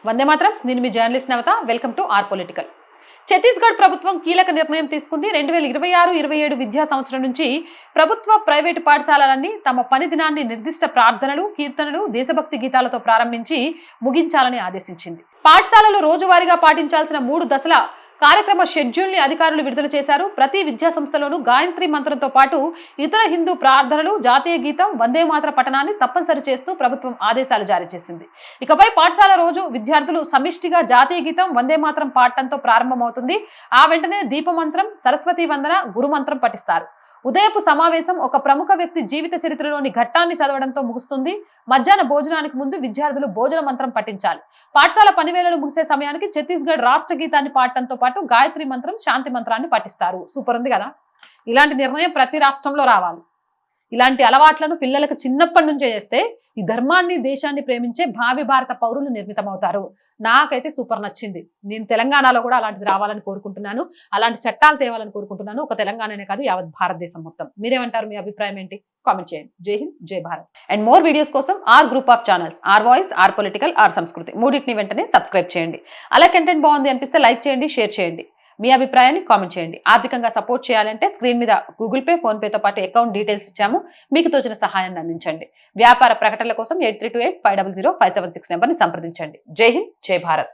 వందే మాత్రం. నేను మీ journalist Navatha. Welcome to our political. Chhattisgarh ప్రభుత్వం కీలక నిర్ణయం తీసుకుంది. 2026-27 విద్యా సంవత్సరం నుంచి ప్రభుత్వ ప్రైవేటు పాఠశాలలన్నీ తమ పని దినాన్ని నిర్దిష్ట ప్రార్థనలు, కీర్తనలు, దేశభక్తి గీతాలతో ప్రారంభించి ముగించాలని ఆదేశించింది. పాఠశాలలు రోజువారీగా పాటించాల్సిన 3 దశల కార్యక్రమ షెడ్యూల్ ని అధికారులు విడుదల చేశారు. ప్రతి విద్యా సంస్థలోనూ గాయత్రి మంత్రంతో పాటు ఇతర హిందూ ప్రార్థనలు, జాతీయ గీతం, వందే మాతర పఠనాన్ని తప్పనిసరి చేస్తూ ప్రభుత్వం ఆదేశాలు జారీ చేసింది. ఇకపై పాఠశాల రోజు విద్యార్థులు సమిష్టిగా జాతీయ గీతం, వందే మాతరం పాడటంతో ప్రారంభమవుతుంది. ఆ వెంటనే దీపమంత్రం, సరస్వతి వందన, గురుమంత్రం పఠిస్తారు. ఉదయపు సమావేశం ఒక ప్రముఖ వ్యక్తి జీవిత చరిత్రలోని ఘట్టాన్ని చదవడంతో ముగుస్తుంది. మధ్యాహ్న భోజనానికి ముందు విద్యార్థులు భోజన మంత్రం పఠించాలి. పాఠశాల పనివేళలు ముగిసే సమయానికి ఛత్తీస్గఢ్ రాష్ట్ర గీతాన్ని పాడటంతో పాటు గాయత్రి మంత్రం, శాంతి మంత్రాన్ని పఠిస్తారు. సూపర్ ఉంది కదా. ఇలాంటి నిర్ణయం ప్రతి రాష్ట్రంలో రావాలి. ఇలాంటి అలవాట్లను పిల్లలకు చిన్నప్పటి నుంచే చేస్తే ఈ ధర్మాన్ని, దేశాన్ని ప్రేమించే భావి భారత పౌరులు నిర్మితమవుతారు. నాకైతే సూపర్ నచ్చింది. నేను తెలంగాణలో కూడా అలాంటిది రావాలని కోరుకుంటున్నాను. అలాంటి చట్టాలు తేవాలని కోరుకుంటున్నాను. ఒక తెలంగాణనే కాదు, యావత్ భారతదేశం మొత్తం. మీరేమంటారు? మీ అభిప్రాయం ఏంటి? కామెంట్ చేయండి. జై హింద్, జై భారత్. అండ్ మోర్ వీడియోస్ కోసం our group of channels, our voice, our political, our సంస్కృతి మూడింటిని వెంటనే సబ్స్క్రైబ్ చేయండి. అలా కంటెంట్ బాగుంది అనిపిస్తే లైక్ చేయండి, షేర్ చేయండి. మీ అభిప్రాయాన్ని కామెంట్ చేయండి. ఆర్థికంగా సపోర్ట్ చేయాలంటే స్క్రీన్ మీద గూగుల్ పే, ఫోన్ పేతో పాటు అకౌంట్ డీటెయిల్స్ ఇచ్చాము. మీకు తోచిన సహాయాన్ని అందించండి. వ్యాపార ప్రకటనల కోసం 8328500576 నెంబర్ని సంప్రదించండి. జై హింద్, జై భారత్.